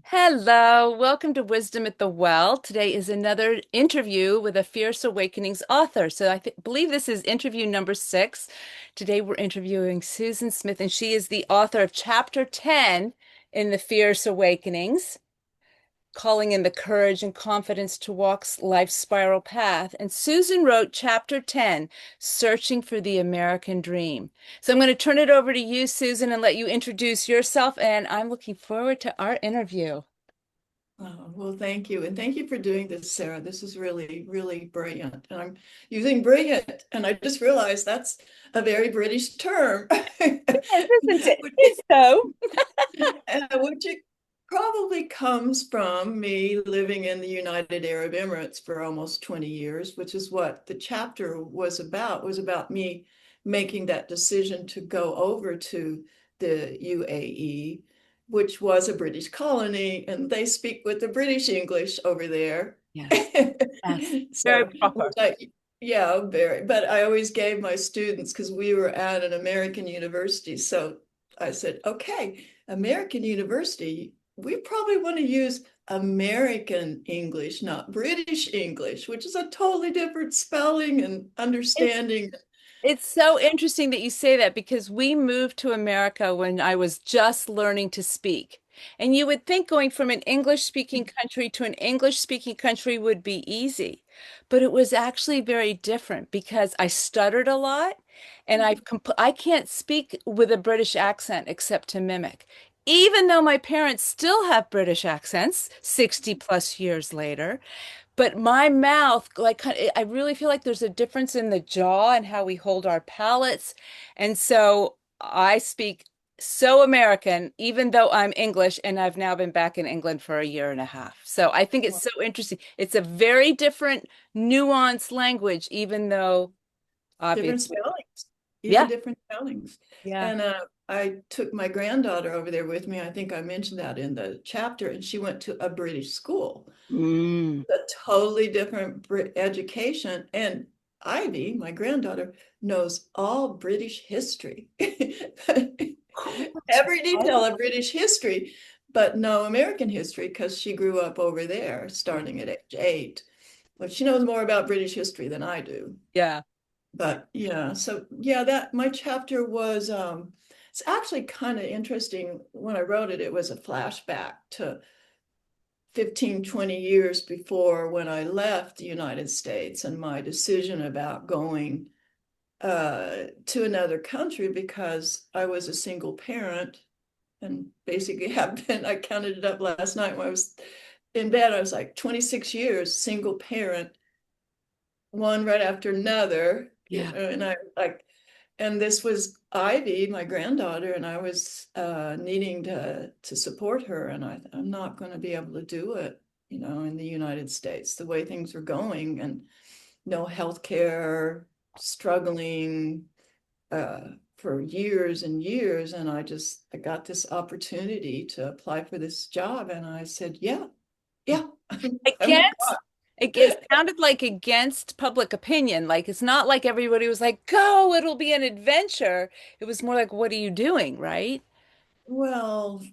Hello, welcome to Wisdom at the Well. Today is another interview with a Fierce Awakenings author. So believe this is interview number 6. Today we're interviewing Susan Smith, and she is the author of Chapter 10 in the Fierce Awakenings, calling in the courage and confidence to walk life's spiral path. And Susan wrote Chapter 10, Searching for the American Dream. So I'm going to turn it over to you, Susan, and let you introduce yourself. And I'm looking forward to our interview. Oh, well, thank you. And thank you for doing this, Sarah. This is really, really brilliant. And I'm using brilliant, and I just realized that's a very British term, Yes, isn't it? which, It's so. which it probably comes from me living in the United Arab Emirates for almost 20 years, which is what the chapter was about me making that decision to go over to the UAE, which was a British colony, and they speak with the British English over there. Yes, yes. Very So, which proper. yeah, very. But I always gave my students, because we were at an American university. So I said, okay, American university, we probably want to use American English, not British English, which is a totally different spelling and It's understanding. it's so interesting that you say that because we moved to America when I was just learning to speak. And you would think going from an English speaking country to an English speaking country would be easy. But it was actually very different because I stuttered a lot and I can't speak with a British accent except to mimic. Even though my parents still have British accents 60 plus years later, but my mouth, I really feel like there's a difference in the jaw and how we hold our palates. And so I speak so American, even though I'm English, and I've now been back in England for a year and a half. So I think it's so interesting. It's a very different, nuanced language, even though Different obviously, spellings, even yeah, different spellings. yeah. And I took my granddaughter over there with me. I think I mentioned that in the chapter, and she went to a British school, Mm. a totally different education. And Ivy, my granddaughter, knows all British history, Cool. every detail of British history, but no American history because she grew up over there starting at age 8. But she knows more about British history than I do. Yeah. But yeah, so yeah, that my chapter was it's actually kind of interesting. When I wrote it, it was a flashback to 15, 20 years before when I left the United States and my decision about going to another country because I was a single parent and basically have been. I counted it up last night when I was in bed. I was like 26 years single parent, one right after another, Yeah. and I like, and this was Ivy, my granddaughter, and I was needing to support her, and I'm not going to be able to do it, in the United States, the way things are going, and no health care, struggling uh, for years and years, and I got this opportunity to apply for this job, and I said, yeah, yeah, I'm Against, it sounded like against public opinion. Like it's not like everybody was like, go, it'll be an adventure. It was more like, what are you doing, right? well,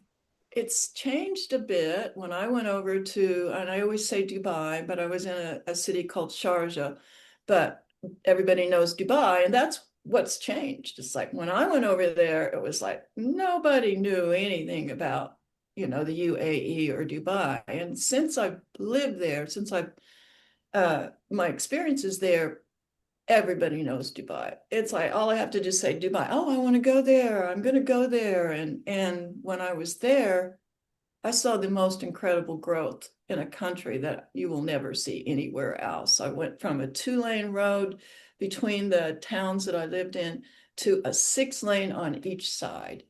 it's changed a bit when I went over to, and I always say Dubai, but I was in a city called Sharjah, but everybody knows Dubai, and that's what's changed. It's like when I went over there, it was like nobody knew anything about, the UAE or Dubai. And since I've lived there, since I've my experiences there, everybody knows Dubai. It's like all I have to just say Dubai. Oh, I want to go there. I'm going to go there. And when I was there, I saw the most incredible growth in a country that you will never see anywhere else. I went from a 2-lane road between the towns that I lived in to a 6-lane on each side.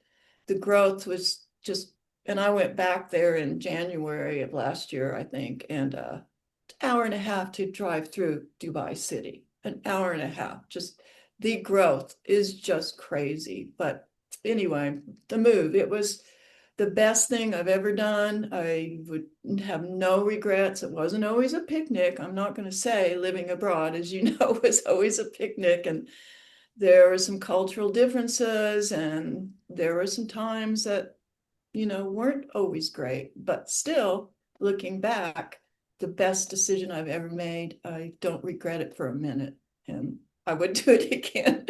The growth was just, and I went back there in January of last year, I think, and hour and a half to drive through Dubai City, an hour and a half. Just the growth is just crazy. But anyway, the move, it was the best thing I've ever done. I would have no regrets. It wasn't always a picnic. I'm not going to say living abroad, as you know, was always a picnic. And there were some cultural differences, and there were some times that weren't always great, but still, looking back, the best decision I've ever made. I don't regret it for a minute, and I would do it again.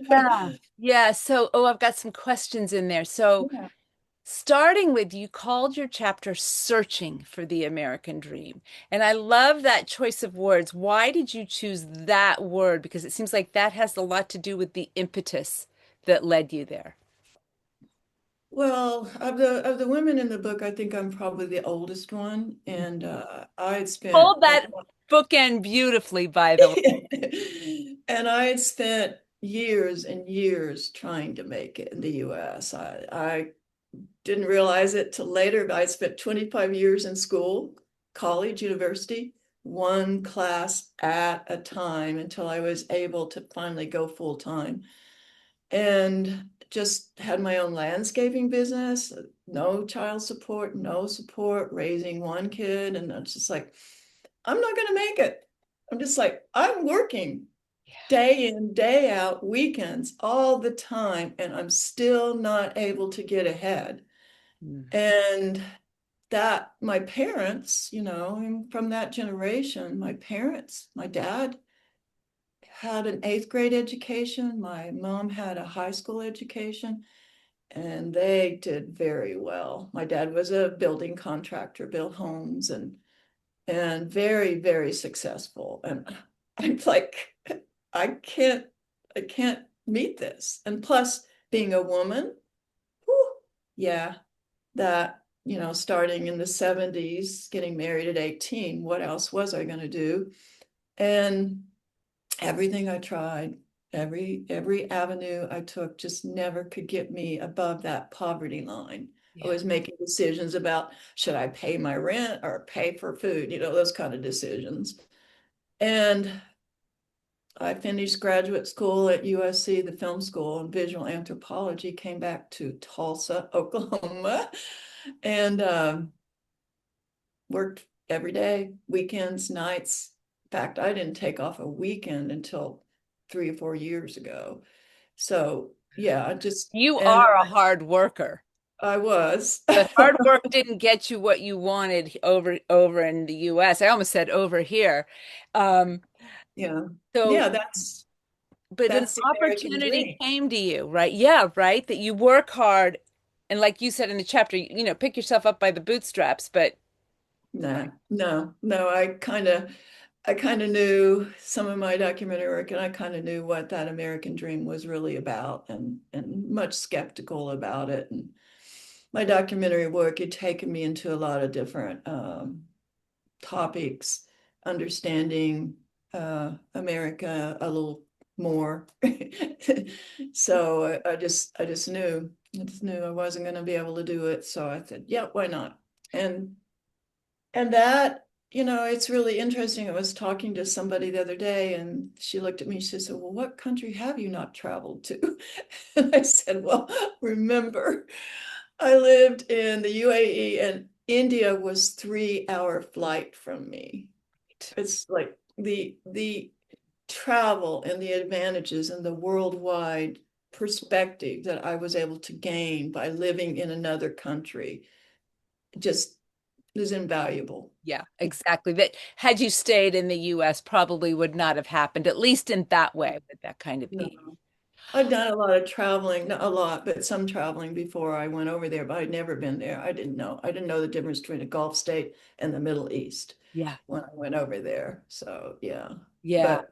Yeah. Yeah. So, oh, I've got some questions in there. So, Yeah. starting with, you called your chapter Searching for the American Dream. And I love that choice of words. Why did you choose that word? Because it seems like that has a lot to do with the impetus that led you there. Well, of the women in the book, I think I'm probably the oldest one, and I had spent Hold that bookend beautifully, by the way. and I had spent years and years trying to make it in the US. I didn't realize it till later, but I spent 25 years in school, college, university, one class at a time until I was able to finally go full time. And just had my own landscaping business, no child support, no support, raising one kid. And it's just like, I'm not going to make it. I'm just like, I'm working day in, day out, weekends, all the time, and I'm still not able to get ahead. Mm. And that my parents, I'm from that generation, my parents, my dad had an eighth grade education, my mom had a high school education, and they did very well. My dad was a building contractor, built homes, and very, very successful. And I'm like, I can't, I can't meet this. And plus, being a woman, whew, yeah, that, starting in the 70s, getting married at 18, what else was I going to do? And everything I tried, every avenue I took just never could get me above that poverty line. I Yeah. was making decisions about should I pay my rent or pay for food, those kind of decisions. And I finished graduate school at USC, the film school in visual anthropology, came back to Tulsa, Oklahoma, and worked every day, weekends, nights. In fact, I didn't take off a weekend until 3 or 4 years ago. So yeah, You and are a hard worker. I was. But hard work didn't get you what you wanted over in the US. I almost said over here. Um, Yeah. so Yeah, that's but an that's the American opportunity dream. came to you, right? Yeah, right. That you work hard and like you said in the chapter, pick yourself up by the bootstraps, but No, no, no. I kind of knew some of my documentary work, and I kind of knew what that American dream was really about, and much skeptical about it. And my documentary work had taken me into a lot of different topics, understanding America a little more. So I just knew I wasn't going to be able to do it. So I said, yeah, why not? And and that, it's really interesting. I was talking to somebody the other day, and she looked at me. She said, well, what country have you not traveled to? And I said, well, remember, I lived in the UAE, and India was 3 hour flight from me. It's like the travel and the advantages and the worldwide perspective that I was able to gain by living in another country just is invaluable. yeah, exactly. That had you stayed in the US probably would not have happened, at least in that way, with that kind of ease. No. I've done a lot of traveling, not a lot, but some traveling before I went over there, but I'd never been there. I didn't know. I didn't know the difference between a Gulf state and the Middle East Yeah. when I went over there. So yeah. Yeah. But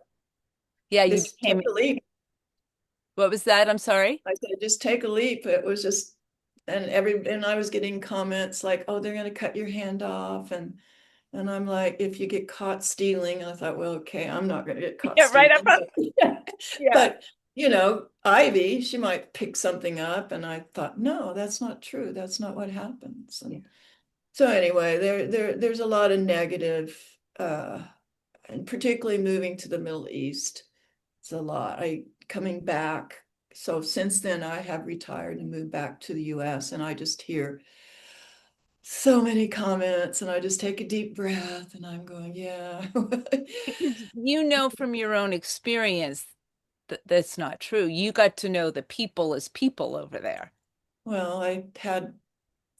Yeah, you this take became, a leap. what was that? I'm sorry. I said, just take a leap. It was just, and I was getting comments like, oh, they're gonna cut your hand off. And I'm like, if you get caught stealing, I thought, well, okay, I'm not gonna get caught Yeah, right up stealing. front. Yeah. But Ivy, she might pick something up. And I thought, no, that's not true. That's not what happens. Yeah. And so anyway, there's a lot of negative, uh, and particularly moving to the Middle East. It's a lot. I coming back. So since then, I have retired and moved back to the US, and I just hear so many comments, and I just take a deep breath, and I'm going, yeah. Because you know from your own experience that that's not true. You got to know the people as people over there. Well, I had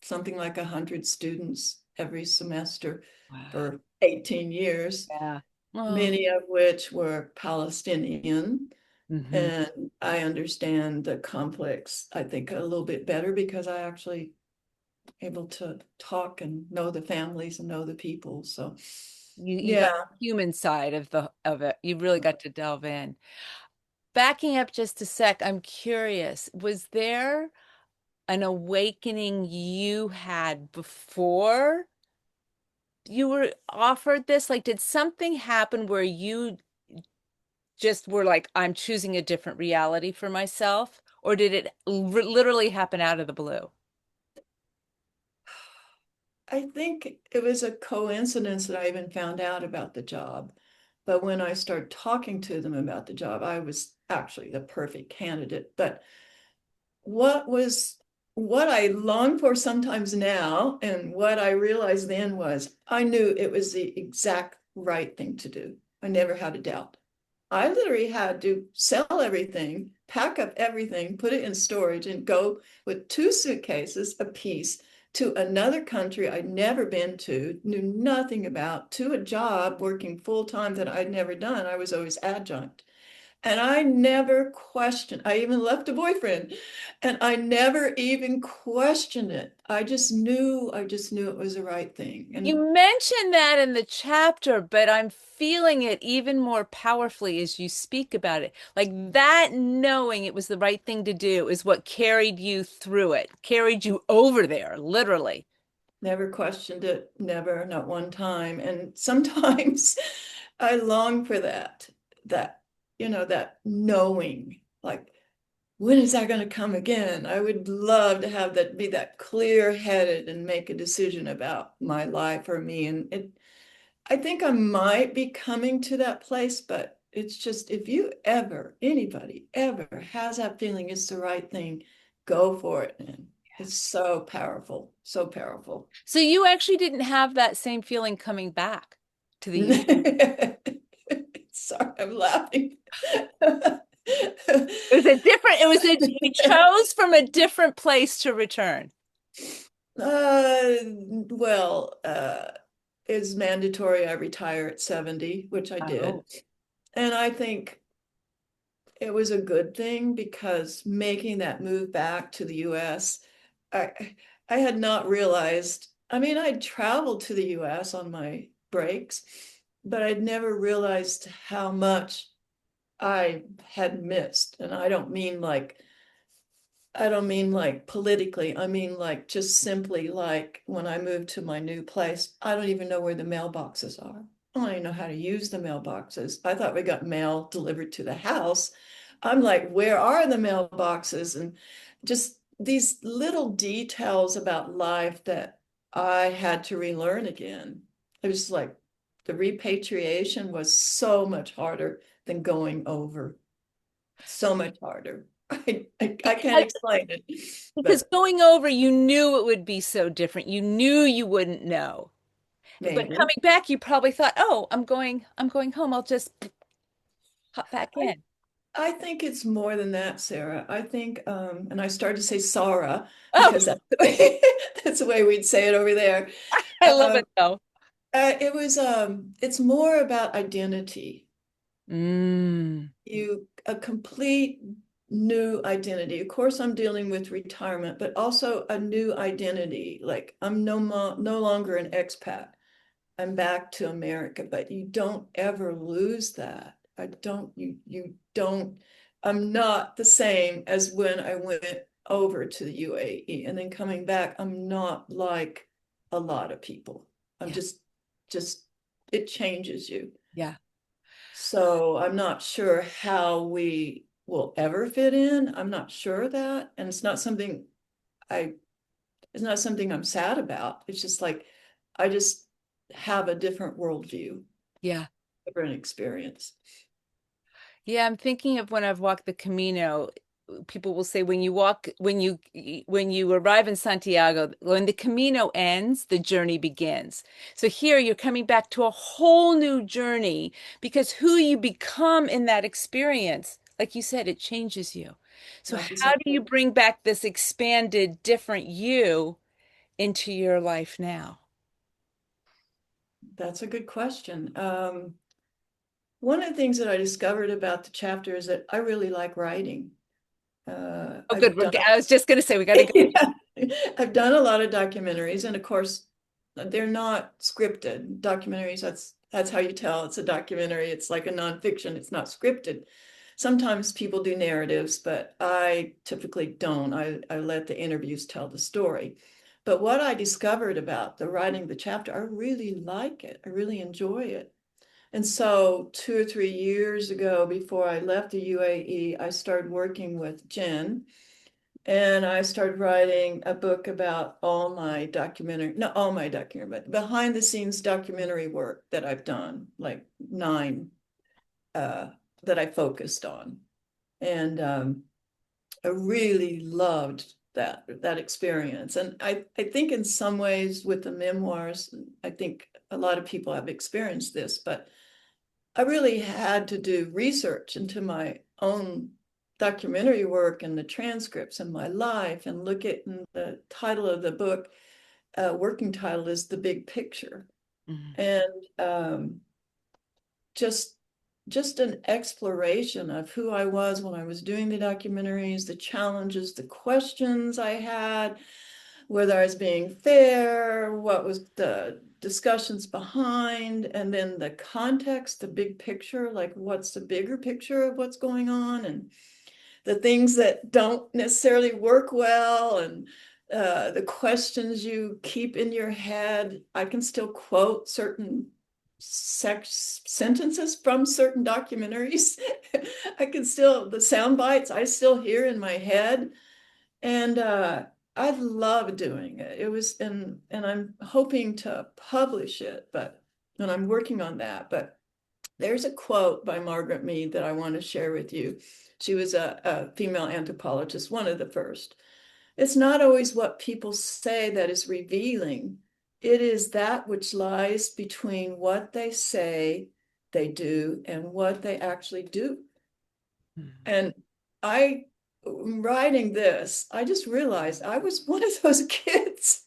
something like 100 students every semester Wow. for 18 years, Yeah. Oh. many of which were Palestinian. Hmm. And I understand the conflicts, I think, a little bit better because I actually able to talk and know the families and know the people. So You got yeah, the human side of it. You really got to delve in. Backing up just a sec, I'm curious, was there an awakening you had before you were offered this? Like, did something happen where you just were like, I'm choosing a different reality for myself? Or did it literally happen out of the blue? I think it was a coincidence that I even found out about the job. But when I started talking to them about the job, I was actually the perfect candidate. But what was what I long for sometimes now, and what I realized then was I knew it was the exact right thing to do. I never had a doubt. I literally had to sell everything, pack up everything, put it in storage, and go with 2 suitcases apiece to another country I'd never been to, knew nothing about, to a job working full time that I'd never done. I was always adjunct. And I never questioned. I even left a boyfriend and I never even questioned it. I just knew it was the right thing. You And mentioned that in the chapter, but I'm feeling it even more powerfully as you speak about it. Like that knowing it was the right thing to do is what carried you through it, carried you over there, literally. never questioned it, never, not one time. And sometimes I long for that, that knowing, like, when is that going to come again? I would love to have that be that clear headed and make a decision about my life or me. And I think I might be coming to that place, but it's just if you ever, anybody ever has that feeling it's the right thing, go for it, man. It's so powerful, so powerful. So you actually didn't have that same feeling coming back to the US. Sorry, I'm laughing. It was a, you chose from a different place to return. Uh, well, it's mandatory I retire at 70, which I did. Oh, And I think it was a good thing because making that move back to the US, I had not realized. I mean, I'd traveled to the US on my breaks, but I'd never realized how much I had missed. And I don't mean like politically. I mean like just simply like when I moved to my new place, I don't even know where the mailboxes are. I don't even know how to use the mailboxes. I thought we got mail delivered to the house. I'm like, where are the mailboxes? And just these little details about life that I had to relearn again. It was like the repatriation was so much harder than going over, so much harder. I can't explain it, because but going over, you knew it would be so different. You knew you wouldn't know. But maybe. coming back, you probably thought, "Oh, I'm going home. I'll just hop back I, in." I think it's more than that, Sarah. I think, and I started to say Sarah Oh, because that's the way we'd say it over there. I love Um, it though. it's more about identity. Mm, A complete new identity. Of course, I'm dealing with retirement, but also a new identity. Like I'm no longer an expat. I'm back to America, but you don't ever lose that. I don't, you don't, I'm not the same as when I went over to the UAE and then coming back. I'm not like a lot of people. I'm yeah, just, it changes you. yeah, So I'm not sure how we will ever fit in. I'm not sure of that. And I, it's not something I'm sad about. It's just like, I just have a different worldview, yeah. different experience. Yeah, I'm thinking of when I've walked the Camino. People will say when you arrive in Santiago, when the Camino ends, the journey begins. So here you're coming back to a whole new journey because who you become in that experience, like you said, it changes you. So That's how do exactly. you bring back this expanded, different you into your life now? That's a good question. One of the things that I discovered about the chapter is that I really like writing. Oh, good. I've done I was just going to say we got to go. yeah. I've done a lot of documentaries, and of course, they're not scripted documentaries. That's how you tell it's a documentary. It's like a nonfiction. It's not scripted. Sometimes people do narratives, but I typically don't. I let the interviews tell the story. But what I discovered about the writing of the chapter, I really like it. I really enjoy it. And so 2 or 3 years ago, before I left the UAE, I started working with Jen, and I started writing a book about all my documentary, not all my documentary, but behind the scenes documentary work that I've done, like 9 that I focused on. And I really loved that experience. And I think in some ways with the memoirs, I think a lot of people have experienced this, but I really had to do research into my own documentary work and the transcripts and my life, and look at the title of the book, working title is The Big Picture. Mhm. And just just an exploration of who I was when I was doing the documentaries, the challenges, the questions I had, whether I was being fair, what was the discussions behind, and then the context, the big picture, like what's the bigger picture of what's going on, and the things that don't necessarily work well, and the questions you keep in your head. I can still quote certain sentences from certain documentaries. I can still, the sound bites I still hear in my head. And I love doing it. It was, and I'm hoping to publish it, but, and I'm working on that. But there's a quote by Margaret Mead that I want to share with you. She was a female anthropologist, one of the first. It's not always what people say that is revealing. It is that which lies between what they say they do and what they actually do. Mhm. And I, writing this, I just realized I was one of those kids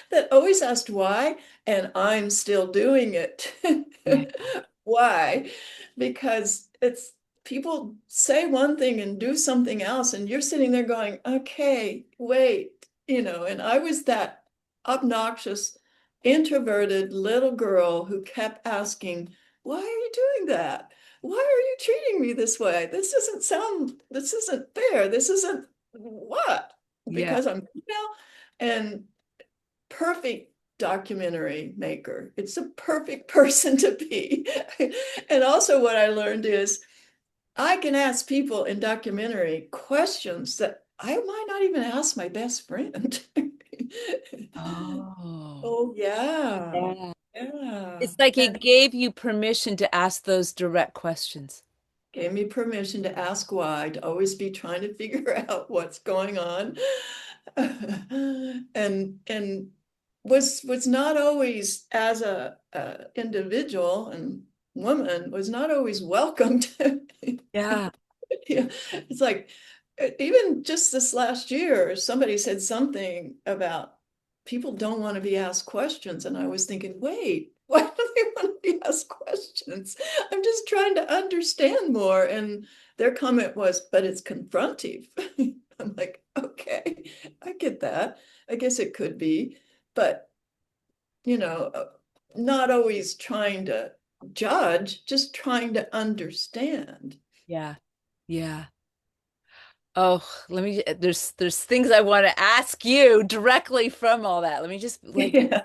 that always asked why, and I'm still doing it. Yeah. Why? Because it's, people say one thing and do something else, and you're sitting there going, okay, wait, and I was that obnoxious, introverted little girl who kept asking, why are you doing that? Why are you treating me this way? This isn't fair. This isn't what? Yeah. Because I'm female and perfect documentary maker. It's a perfect person to be. And also what I learned is I can ask people in documentary questions that I might not even ask my best friend. Oh, Oh yeah. yeah. Yeah. It's like And it gave you permission to ask those direct questions. gave me permission to ask why, to always be trying to figure out what's going on. And was not always, as a individual and woman, was not always welcomed. Yeah. Yeah, it's like even just this last year, somebody said something about people don't want to be asked questions, and I was thinking, wait, why do they want to be asked questions? I'm just trying to understand more, and their comment was, but it's confrontive. I'm like, okay, I get that. I guess it could be, but you know, not always trying to judge, just trying to understand. Yeah. Yeah. Oh, let me, there's things I want to ask you directly from all that. Let me just like Yeah.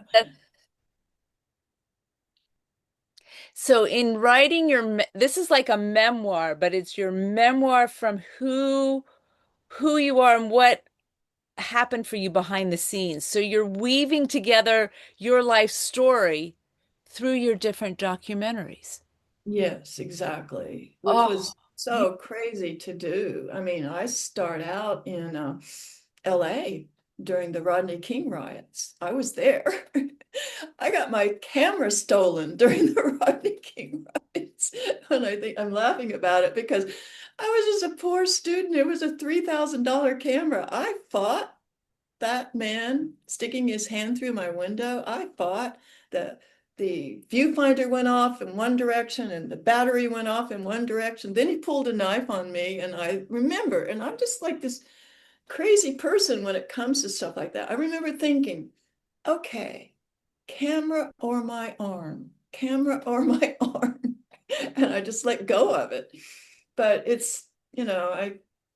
so in writing this is like a memoir, but it's your memoir from who you are and what happened for you behind the scenes. So you're weaving together your life story through your different documentaries. Yes, exactly. Which Oh, was you, so crazy to do. I mean, I start out in LA during the Rodney King riots. I was there. I got my camera stolen during the Rodney King riots. And I think I'm laughing about it because I was just a poor student. It was a $3,000 camera. I fought. that man sticking his hand through my window, I thought that the viewfinder went off in one direction and the battery went off in one direction. Then he pulled a knife on me, and I remember, and I'm just like this crazy person when it comes to stuff like that. I remember thinking, okay, camera or my arm, camera or my arm. And I just let go of it. But it's,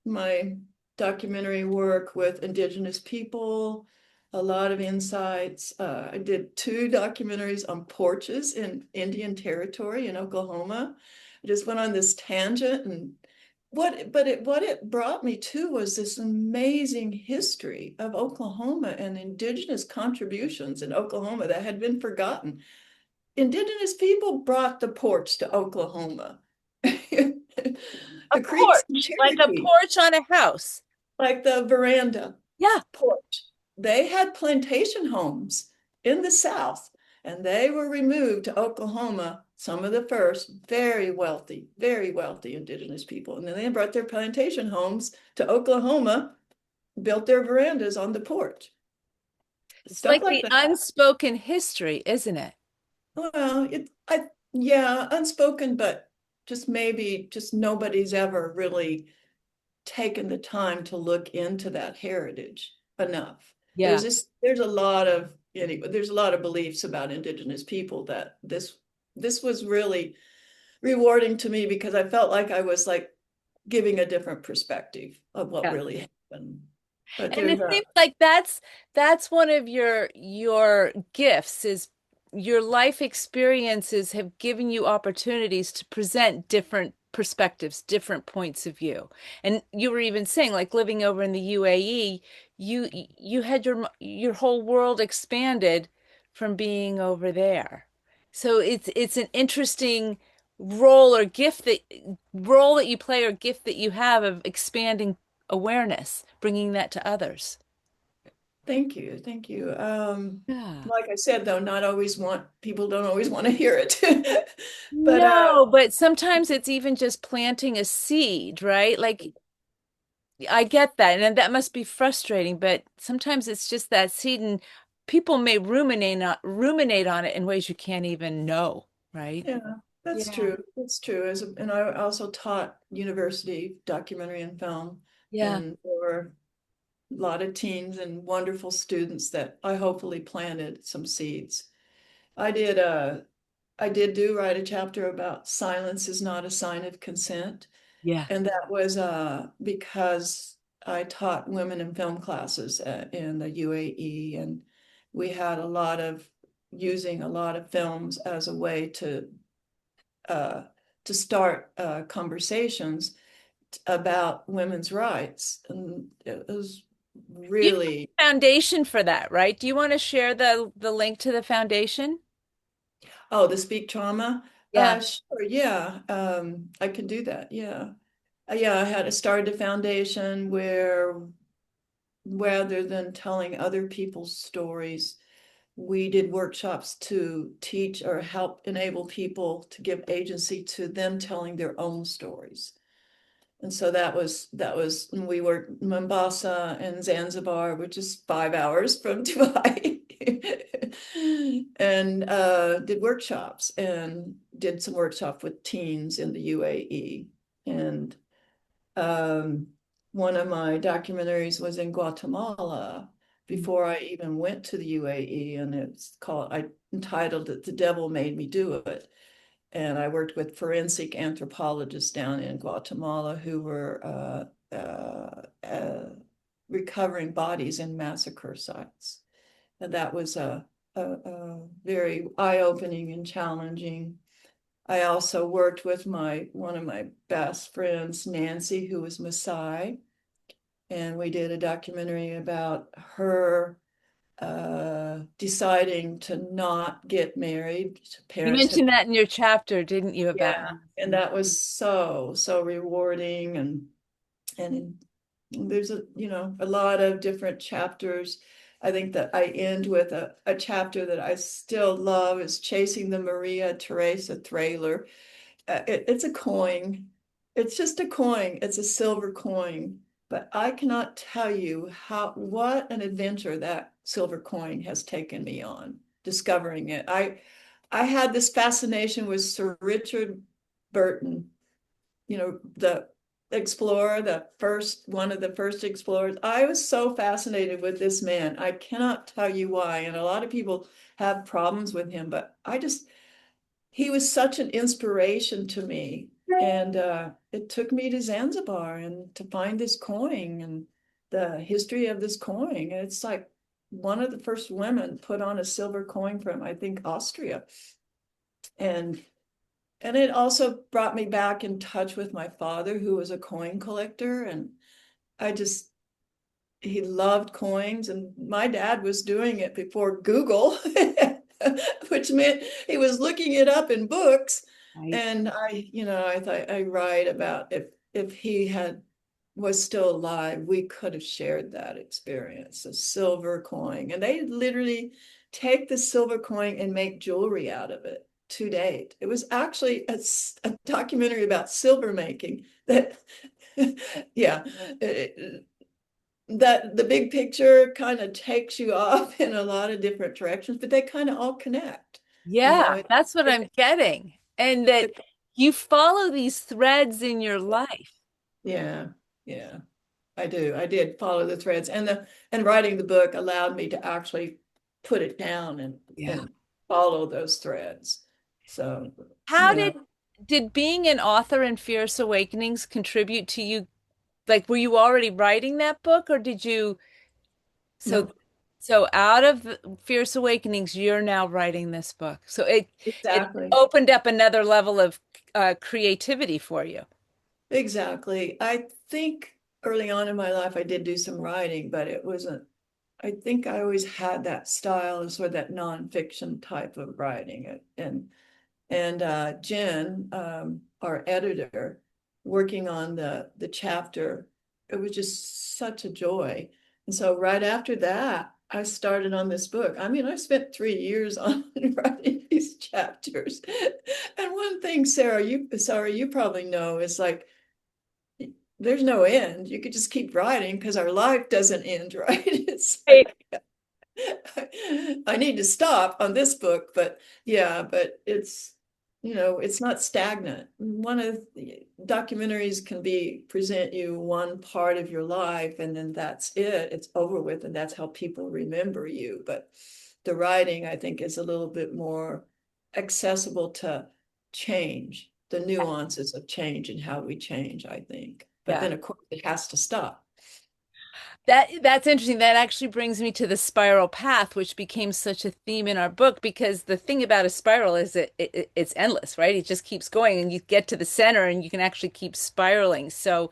my documentary work with Indigenous people, a lot of insights. I did 2 documentaries on porches in Indian Territory in Oklahoma. I just went on this tangent, and what it brought me to was this amazing history of Oklahoma and Indigenous contributions in Oklahoma that had been forgotten. Indigenous people brought the porch to Oklahoma. A The Creeks and porch, like a Cherokee, porch on a house. like the veranda Yeah. porch. They had plantation homes in the South, and they were removed to Oklahoma, some of the first very wealthy Indigenous people. And then they brought their plantation homes to Oklahoma, built their verandas on the porch. It's Stuff like like the that. unspoken history, isn't it? Well, yeah, unspoken, but just maybe just nobody's ever really taken the time to look into that heritage enough. Yeah. There's a lot of, there's a lot of beliefs about Indigenous people that this was really rewarding to me, because I felt like I was like giving a different perspective of what Yeah. really happened. But And there's it a seems like that's one of your gifts is your life experiences have given you opportunities to present different perspectives, different points of view. And you were even saying like living over in the UAE, you had your whole world expanded from being over there. So it's an interesting role that you play or gift that you have of expanding awareness, bringing that to others. Thank you, thank you. Yeah. Like I said, though, not always want people don't always want to hear it. But No, but sometimes it's even just planting a seed, right? Like I get that, and that must be frustrating, but sometimes it's just that seed, and people may ruminate on it in ways you can't even know, right? yeah, that's Yeah. true. That's true. And I also taught university documentary and film, Yeah. and there were a lot of teens and wonderful students that I hopefully planted some seeds. I did write a chapter about silence is not a sign of consent. Yeah. And that was because I taught women in film classes in the UAE, and we had a lot of using a lot of films as a way uh, to start conversations about women's rights, and it was You have really a foundation for that, right? Do you want to share the link to the foundation? oh, the Speak Trauma. Yeah. Sure, yeah, I can do that. Yeah, yeah. I had started a foundation where rather than telling other people's stories, we did workshops to teach or help enable people to give agency to them telling their own stories. And so that was when we were in Mombasa and Zanzibar, which is 5 hours from Dubai. And did workshops and did some workshop with teens in the UAE. And um, one of my documentaries was in Guatemala before I even went to the UAE, and I entitled it "The Devil Made Me Do It." And I worked with forensic anthropologists down in Guatemala who were recovering bodies in massacre sites. And that was a very eye-opening and challenging. I also worked with one of my best friends, Nancy, who was Maasai, and we did a documentary about her deciding to not get married. You Parents had mentioned that in your chapter, didn't you, about Yeah, and that was so rewarding, and there's a lot of different chapters. I think that I end with a chapter that I still love is Chasing the Maria Teresa Thrailer. It's a coin. It's just a coin. It's a silver coin. but I cannot tell you what an adventure that silver coin has taken me on, discovering it. I had this fascination with Sir Richard Burton, the explorer, one of the first explorers. I was so fascinated with this man. I cannot tell you why. And a lot of people have problems with him, but he was such an inspiration to me. And it took me to Zanzibar and to find this coin and the history of this coin. And it's like one of the first women put on a silver coin from, I think, Austria. And it also brought me back in touch with my father, who was a coin collector. And I just, he loved coins. And my dad was doing it before Google, which meant he was looking it up in books. Right. And I thought I write about if he was still alive, we could have shared that experience, a silver coin. And they literally take the silver coin and make jewelry out of it to date. It was actually a documentary about silver making that, yeah, that the big picture kind of takes you off in a lot of different directions, but they kind of all connect. You know, Yeah, that's what I'm getting. And that it, you follow these threads in your life. yeah, yeah, I do. I did follow the threads, and writing the book allowed me to actually put it down Yeah. and follow those threads. So, How did being an author in Fierce Awakenings contribute to you? Like, were you already writing that book, or did you? So, no, so out of Fierce Awakenings, you're now writing this book. So it exactly. opened up another level of creativity for you. Exactly. I think early on in my life, I did do some writing, but it wasn't, I think I always had that style of sort of that nonfiction type of writing. And Jen, our editor, working on the chapter, it was just such a joy. And so right after that, I started on this book. I mean, I spent 3 years on writing these chapters. And one thing, Sarah, you probably know is like there's no end. You could just keep writing because our life doesn't end, right? It's Right. like I need to stop on this book, but yeah, but it's not stagnant. One of the documentaries can be present you one part of your life and then that's it. It's over with, and that's how people remember you. But the writing, I think, is a little bit more accessible to change, the nuances of change and how we change, I think. But Yeah. then, of course, it has to stop. That's interesting. That actually brings me to the spiral path, which became such a theme in our book, because the thing about a spiral is it's endless, right? It just keeps going and you get to the center and you can actually keep spiraling. So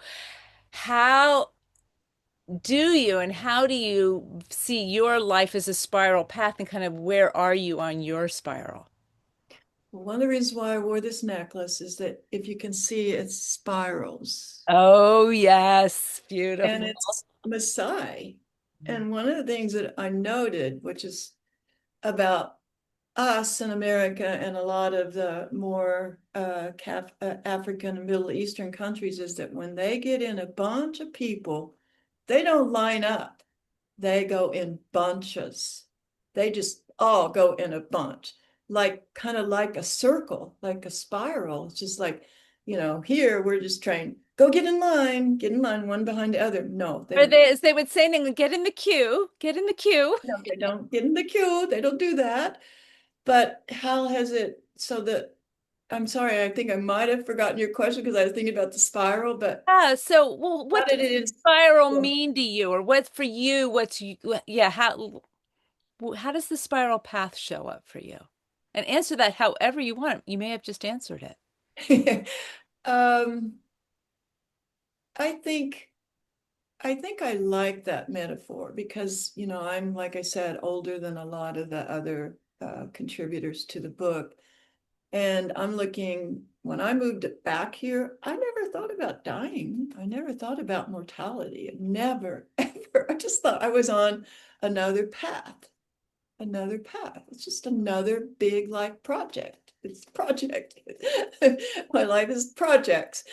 how do you and how do you see your life as a spiral path, and kind of where are you on your spiral? One of the reasons why I wore this necklace is that if you can see, it spirals Oh, yes. and Beautiful. it's Maasai. And one of the things that I noted, which is about us in America and a lot of the more African and Middle Eastern countries, is that when they get in a bunch of people, they don't line up. They go in bunches. They just all go in a bunch, like kind of like a circle, like a spiral. It's just like, here we're just trained, go get in line, one behind the other. No, Or they, as they would say in England, get in the queue, get in the queue. no, they don't get in the queue. They don't do that. But how has it, so that, I'm sorry, I think I might have forgotten your question because I was thinking about the spiral, but Yeah, so well, how what did does it is, spiral well, mean to you, or what's for you, what's you, yeah, how does the spiral path show up for you? And answer that however you want. You may have just answered it. um, I think I like that metaphor because, I'm, like I said, older than a lot of the other contributors to the book. And I'm looking, when I moved back here, I never thought about dying. I never thought about mortality. Never, ever. I just thought I was on another path, another path. It's just another big life project. It's project. My life is projects.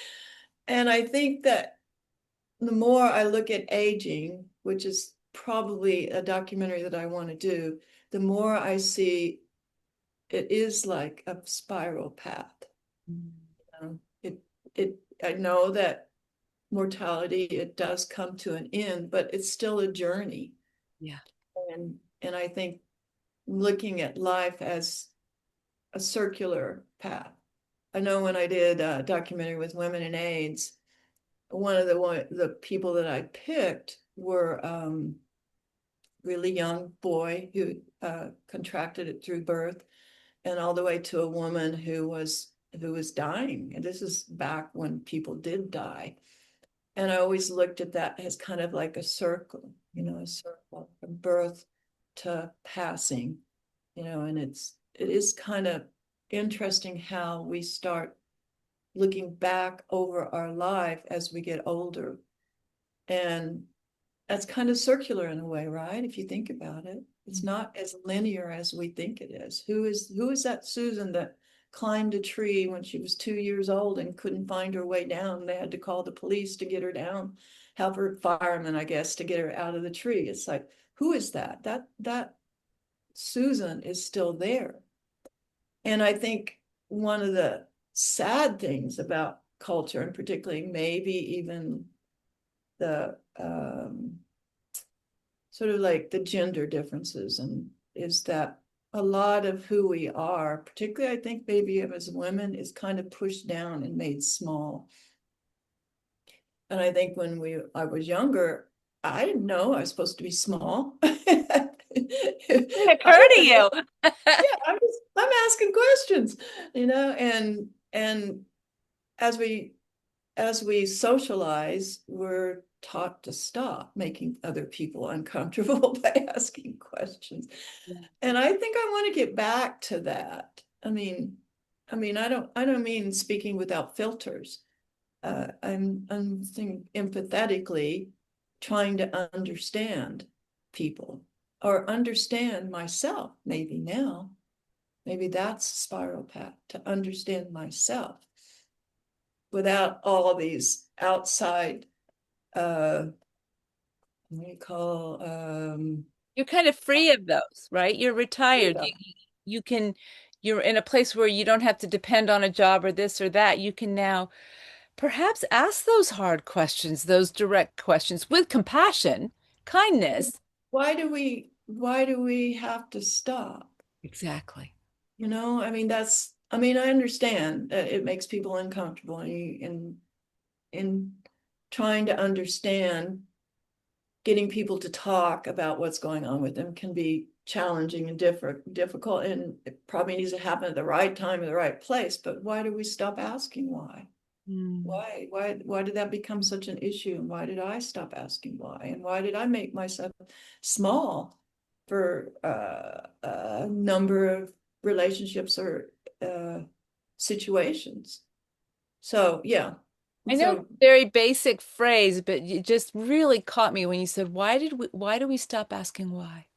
And I think that the more I look at aging, which is probably a documentary that I want to do, the more I see it is like a spiral path. It I know that mortality, it does come to an end, but it's still a journey. Yeah. And I think looking at life as a circular path. I know when I did a documentary with women in AIDS, one of the people that I picked were really young boy who contracted it through birth, and all the way to a woman who was dying. And this is back when people did die. And I always looked at that as kind of like a circle, a circle from birth to passing, and it is kind of interesting how we start looking back over our life as we get older. And that's kind of circular in a way, right? If you think about it, it's not as linear as we think it is. Who is that Susan that climbed a tree when she was 2 years old and couldn't find her way down? They had to call the police to get her down, help her, firemen, I guess, to get her out of the tree. It's like, who is that? That Susan is still there. And I think one of the sad things about culture, and particularly maybe even the sort of like the gender differences, and is that a lot of who we are, particularly I think maybe as women, is kind of pushed down and made small. And I think when I was younger, I didn't know I was supposed to be small. Didn't occur to you. Yeah, I'm asking questions, and as we socialize, we're taught to stop making other people uncomfortable by asking questions. Yeah. And I think I want to get back to that. I don't mean speaking without filters. I'm thinking empathetically, trying to understand people or understand myself. Maybe now, maybe that's a spiral path, to understand myself without all these outside what do you call You're kind of free of those, right? You're retired. freedom. You can, you're in a place where you don't have to depend on a job or this or that. You can now perhaps ask those hard questions, those direct questions with compassion, kindness. Why do we have to stop? Exactly. I understand that it makes people uncomfortable, and in trying to understand, getting people to talk about what's going on with them can be challenging and difficult, and it probably needs to happen at the right time in the right place. But why do we stop asking why? Mm. Why did that become such an issue? And why did I stop asking why? And why did I make myself small for a number of relationships or situations? So yeah. I know it's So a very basic phrase, but you just really caught me when you said, why do we stop asking why?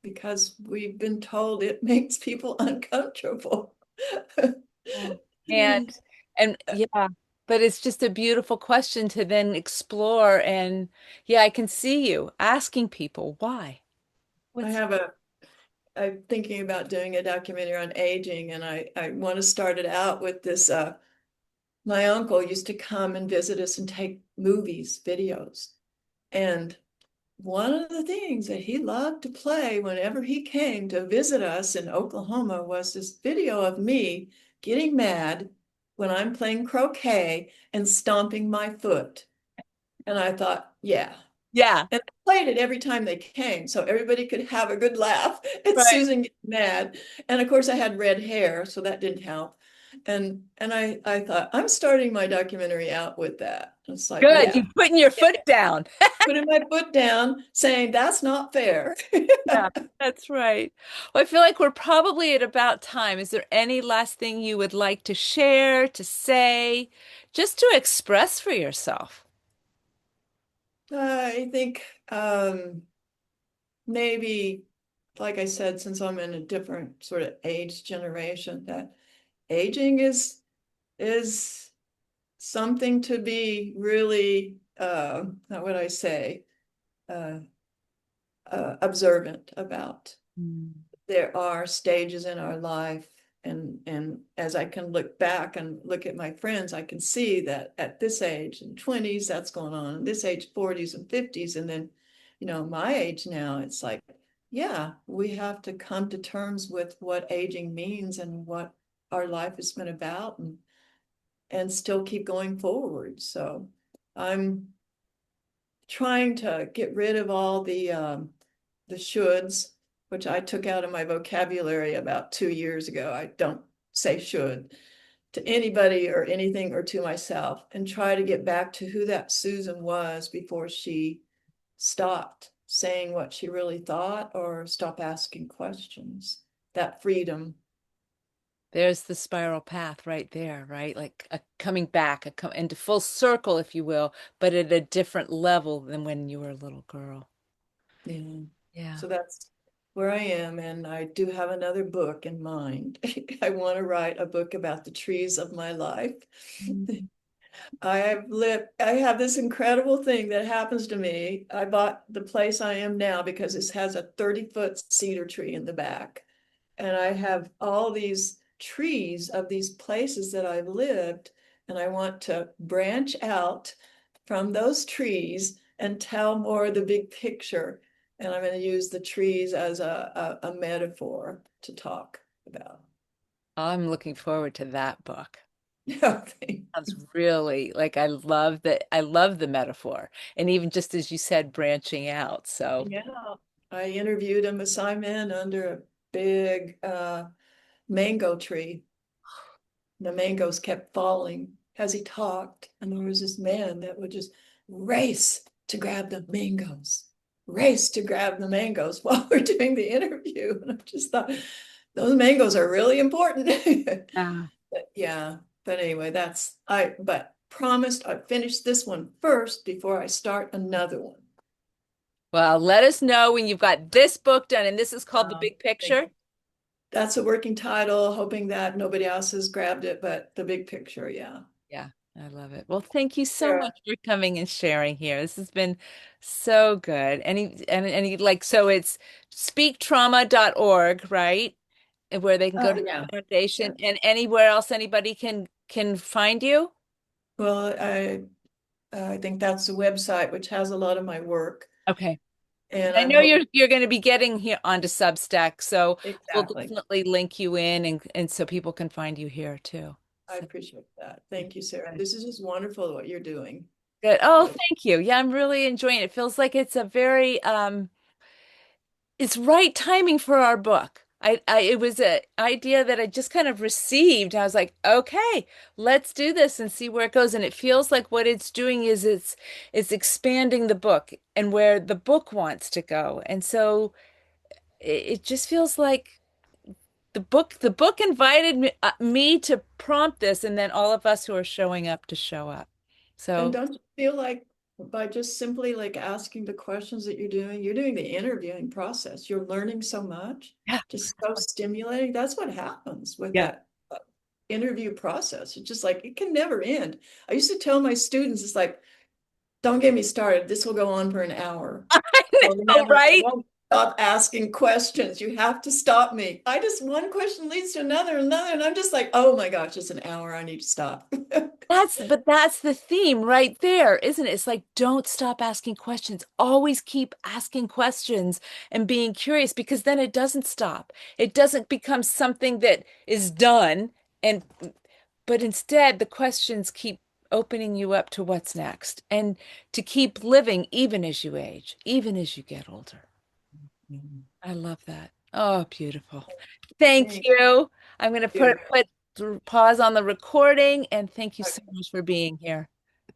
because we've been told it makes people uncomfortable. Yeah. And yeah, but it's just a beautiful question to then explore. And yeah, I can see you asking people why. I What's have a I'm thinking about doing a documentary on aging, and I want to start it out with this. My uncle used to come and visit us and take movies, videos. And one of the things that he loved to play whenever he came to visit us in Oklahoma was this video of me getting mad when I'm playing croquet and stomping my foot. And I thought, yeah. Yeah, And I played it every time they came, so everybody could have a good laugh at right. Susan getting mad. And of course, I had red hair, so that didn't help. And I thought, I'm starting my documentary out with that. It's like, Good. yeah, You're putting your yeah, foot down. putting my foot down, saying that's not fair. Yeah, that's right. Well, I feel like we're probably at about time. Is there any last thing you would like to share, to say, just to express for yourself? I think maybe, like I said, since I'm in a different sort of age generation, that aging is something to be really how would I say, uh, observant about. Mm. There are stages in our life, and as I can look back and look at my friends, I can see that at this age in 20s that's going on, and this age 40s and 50s, and then my age now, it's like, yeah, we have to come to terms with what aging means and what our life has been about, and still keep going forward. So I'm trying to get rid of all the shoulds, which I took out of my vocabulary about 2 years ago. I don't say should to anybody or anything, or to myself, and try to get back to who that Susan was before she stopped saying what she really thought or stop asking questions. That freedom. There's the spiral path right there, right? Like a coming back, into full circle, if you will, but at a different level than when you were a little girl. Yeah. Yeah. So that's where I am. And I do have another book in mind. I want to write a book about the trees of my life. Mm. I have this incredible thing that happens to me. I bought the place I am now because it has a 30-foot cedar tree in the back. And I have all these trees of these places that I've lived, and I want to branch out from those trees and tell more of the big picture. And I'm going to use the trees as a metaphor to talk about. I'm looking forward to that book. Okay. Sounds really like I love the metaphor. And even just as you said, branching out. So Yeah, I interviewed a Maasai man under a big mango tree. The mangoes kept falling as he talked, and there was this man that would just race to grab the mangoes, race to grab the mangoes while we're doing the interview. And I just thought, those mangoes are really important. yeah. But yeah, but anyway, but promised I'd finish this one first before I start another one. Well, let us know when you've got this book done. And this is called The Big Thank Picture. you. That's a working title, hoping that nobody else has grabbed it, but the big picture, yeah. Yeah, I love it. Well, thank you so Sure. much for coming and sharing here. This has been so good. Any like so it's speaktrauma.org, right? And where they can go to Yeah. the foundation Yeah. and anywhere else anybody can find you. Well, I think that's the website which has a lot of my work, Okay. and I I'm know hoping you're going to be getting here onto Substack, so we'll exactly. definitely link you in and so people can find you here too. I So appreciate that. Thank you, Sarah. good. This is just wonderful what you're doing. Good. Oh, Really. thank you. Yeah, I'm really enjoying it. It feels like it's a very it's right timing for our book. It was an idea that I just kind of received. I was like, okay, let's do this and see where it goes. And it feels like what it's doing is it's expanding the book and where the book wants to go. And so it just feels like the book invited me to prompt this, and then all of us who are showing up to show up. And So don't you feel like by just simply like asking the questions that you're doing the interviewing process. You're learning so much, yeah, just so stimulating. That's what happens with yeah. that interview process. It's just like it can never end. I used to tell my students, it's like, don't get me started. This will go on for an hour. Oh, I right? won't stop asking questions. You have to stop me. One question leads to another, and I'm just like, oh my gosh, it's an hour. I need to stop. That's the theme right there, isn't it? It's like don't stop asking questions. Always keep asking questions and being curious because then it doesn't stop. It doesn't become something that is done and but instead the questions keep opening you up to what's next and to keep living even as you age, even as you get older. I love that. Oh, beautiful. Thank Thank you. I'm going to you. put pause on the recording and thank you so much for being here.